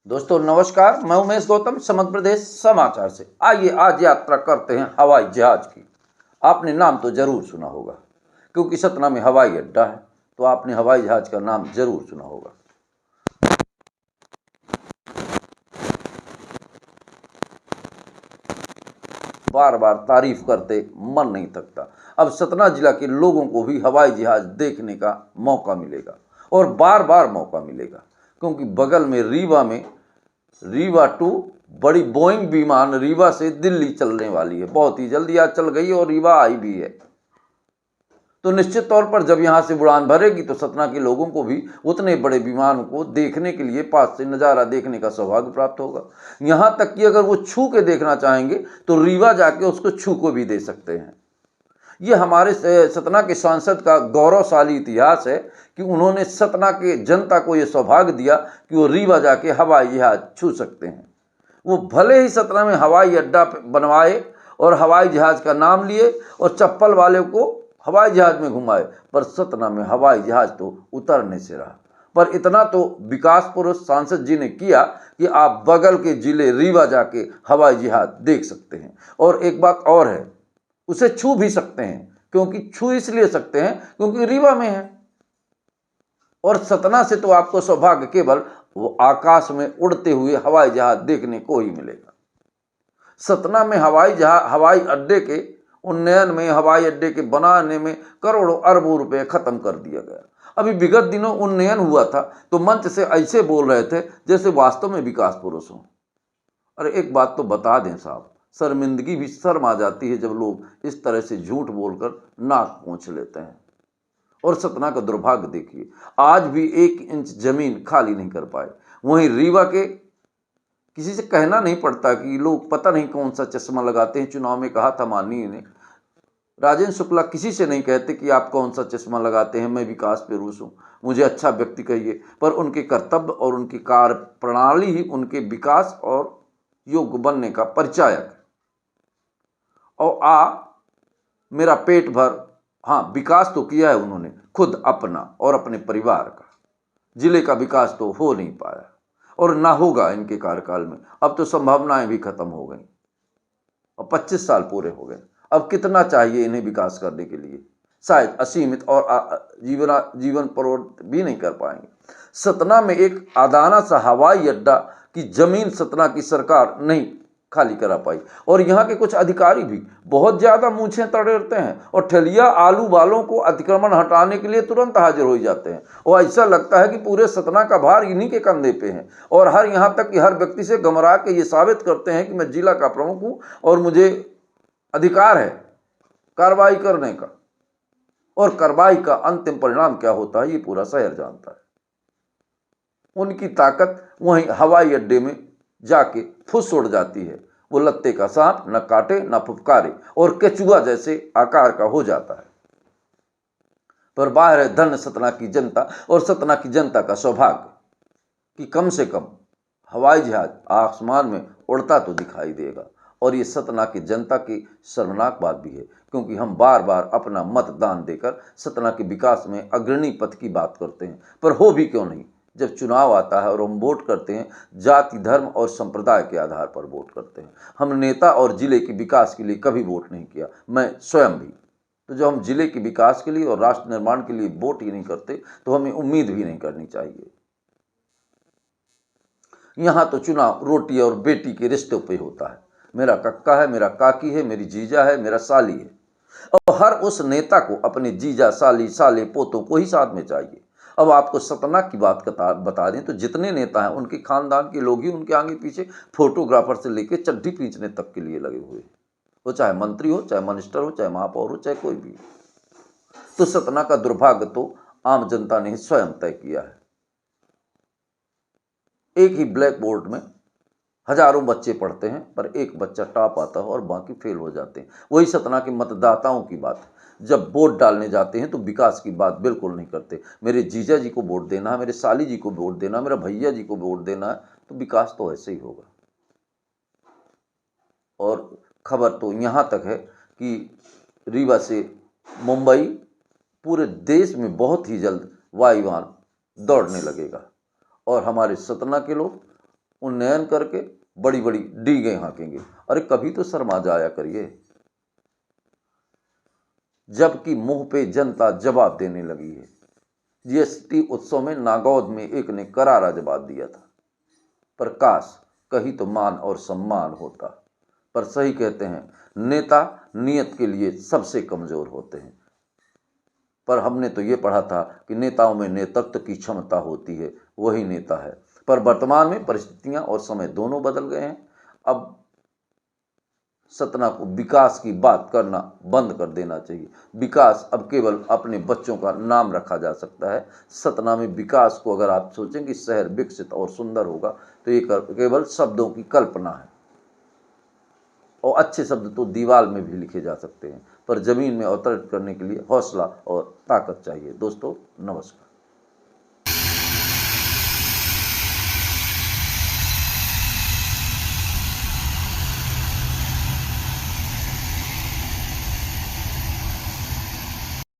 दोस्तों नमस्कार, मैं उमेश गौतम समग्र प्रदेश समाचार से। आइए आज यात्रा करते हैं हवाई जहाज की। आपने नाम तो जरूर सुना होगा, क्योंकि सतना में हवाई अड्डा है, तो आपने हवाई जहाज का नाम जरूर सुना होगा। बार बार तारीफ करते मन नहीं थकता। अब सतना जिला के लोगों को भी हवाई जहाज देखने का मौका मिलेगा, और बार बार मौका मिलेगा, क्योंकि बगल में रीवा 2 बड़ी बोइंग विमान रीवा से दिल्ली चलने वाली है। बहुत ही जल्दी आज चल गई और रीवा आई भी है। तो निश्चित तौर पर जब यहाँ से उड़ान भरेगी तो सतना के लोगों को भी उतने बड़े विमान को देखने के लिए पास से नज़ारा देखने का सौभाग्य प्राप्त होगा। यहाँ तक कि अगर वो छू के देखना चाहेंगे तो रीवा जाके उसको छू को भी दे सकते हैं। ये हमारे सतना के सांसद का गौरवशाली इतिहास है कि उन्होंने सतना के जनता को ये सौभाग्य दिया कि वो रीवा जाके हवाई जहाज छू सकते हैं। वो भले ही सतना में हवाई अड्डा बनवाए और हवाई जहाज का नाम लिए और चप्पल वाले को हवाई जहाज में घुमाए, पर सतना में हवाई जहाज तो उतरने से रहा। पर इतना तो विकास पुरुष सांसद जी ने किया कि आप बगल के जिले रीवा जाके हवाई जहाज देख सकते हैं। और एक बात और है, उसे छू भी सकते हैं, क्योंकि छू इसलिए सकते हैं क्योंकि रीवा में है। और सतना से तो आपको सौभाग्य केवल वो आकाश में उड़ते हुए हवाई जहाज देखने को ही मिलेगा। सतना में हवाई अड्डे के उन्नयन में, हवाई अड्डे के बनाने में करोड़ों अरबों रुपए खत्म कर दिया गया। अभी विगत दिनों उन्नयन हुआ था तो मंच से ऐसे बोल रहे थे जैसे वास्तव में विकास पुरुष हों। अरे एक बात तो बता दें साहब, शर्मिंदगी भी शर्म आ जाती है जब लोग इस तरह से झूठ बोलकर नाक पोंछ लेते हैं। और सतना का दुर्भाग्य देखिए, आज भी 1 इंच जमीन खाली नहीं कर पाए। वहीं रीवा के किसी से कहना नहीं पड़ता कि लोग पता नहीं कौन सा चश्मा लगाते हैं। चुनाव में कहा था माननीय ने, राजेंद्र शुक्ला किसी से नहीं कहते कि आप कौन सा चश्मा लगाते हैं, मैं विकास पेरूस हूँ, मुझे अच्छा व्यक्ति कहिए। पर उनके कर्तव्य और उनकी कार्य प्रणाली ही उनके विकास और योग्य बनने का परिचायक है। और मेरा पेट भर, हाँ विकास तो किया है उन्होंने खुद अपना और अपने परिवार का। जिले का विकास तो हो नहीं पाया और ना होगा इनके कार्यकाल में। अब तो संभावनाएं भी खत्म हो गई और 25 साल पूरे हो गए। अब कितना चाहिए इन्हें विकास करने के लिए? शायद असीमित और जीवन पर्वत भी नहीं कर पाएंगे। सतना में एक आदाना सा हवाई अड्डा की जमीन सतना की सरकार नहीं खाली करा पाई, और यहाँ के कुछ अधिकारी भी बहुत ज्यादा मूंछें तड़ेरते हैं और ठेलिया आलू वालों को अतिक्रमण हटाने के लिए तुरंत हाजिर हो जाते हैं। और ऐसा लगता है कि पूरे सतना का भार इन्हीं के कंधे पे है, और हर यहाँ तक कि हर व्यक्ति से गमरा के ये साबित करते हैं कि मैं जिला का प्रमुख हूँ और मुझे अधिकार है कार्रवाई करने का। और कार्रवाई का अंतिम परिणाम क्या होता है ये पूरा शहर जानता है। उनकी ताकत वहीं हवाई अड्डे में जाके फुस उड़ जाती है। वो लत्ते का सांप, न काटे न फुफकारे, और केचुआ जैसे आकार का हो जाता है। पर बाहर है धन्य सतना की जनता और सतना की जनता का सौभाग्य कि कम से कम हवाई जहाज आसमान में उड़ता तो दिखाई देगा। और ये सतना की जनता की शर्मनाक बात भी है, क्योंकि हम बार बार अपना मतदान देकर सतना के विकास में अग्रणी पथ की बात करते हैं, पर हो भी क्यों नहीं। जब चुनाव आता है और हम वोट करते हैं, जाति, धर्म और संप्रदाय के आधार पर वोट करते हैं। हम नेता और जिले के विकास के लिए कभी वोट नहीं किया, मैं स्वयं भी। तो जब हम जिले के विकास के लिए और राष्ट्र निर्माण के लिए वोट ही नहीं करते तो हमें उम्मीद भी नहीं करनी चाहिए। यहाँ तो चुनाव रोटी और बेटी के रिश्तों पे होता है। मेरा कक्का है, मेरा काकी है, मेरी जीजा है, मेरा साली है, और हर उस नेता को अपने जीजा, साली, साले, पोतों को ही साथ में चाहिए। अब आपको सतना की बात बता दें तो जितने नेता हैं उनके खानदान के लोग ही उनके आगे पीछे फोटोग्राफर से लेकर चड्ढी पींचने तक के लिए लगे हुए, वो चाहे मंत्री हो, चाहे मिनिस्टर हो, चाहे महापौर हो, चाहे कोई भी। तो सतना का दुर्भाग्य तो आम जनता ने स्वयं तय किया है। एक ही ब्लैक बोर्ड में हजारों बच्चे पढ़ते हैं, पर एक बच्चा टॉप आता है और बाकी फेल हो जाते हैं। वही सतना के मतदाताओं की बात है। जब वोट डालने जाते हैं तो विकास की बात बिल्कुल नहीं करते। मेरे जीजा जी को वोट देना है, मेरे साली जी को वोट देना है, मेरे भैया जी को वोट देना है, तो विकास तो ऐसे ही होगा। और खबर तो यहाँ तक है कि रीवा से मुंबई पूरे देश में बहुत ही जल्द वायुयान दौड़ने लगेगा, और हमारे सतना के लोग उन्नयन करके बड़ी बड़ी डींगें हाँकेंगे। अरे कभी तो शर्मा जाया करिए। जबकि मुंह पे जनता जवाब देने लगी है। जीएसटी उत्सव में नागौद में एक ने करारा जवाब दिया था, पर काश कहीं तो मान और सम्मान होता। पर सही कहते हैं, नेता नियत के लिए सबसे कमजोर होते हैं। पर हमने तो ये पढ़ा था कि नेताओं में नेतृत्व की क्षमता होती है, वही नेता है। पर वर्तमान में परिस्थितियां और समय दोनों बदल गए हैं। अब सतना को विकास की बात करना बंद कर देना चाहिए। विकास अब केवल अपने बच्चों का नाम रखा जा सकता है। सतना में विकास को अगर आप सोचें कि शहर विकसित और सुंदर होगा, तो ये केवल शब्दों की कल्पना है। और अच्छे शब्द तो दीवार में भी लिखे जा सकते हैं, पर जमीन में अवतरित करने के लिए हौसला और ताकत चाहिए। दोस्तों नमस्कार।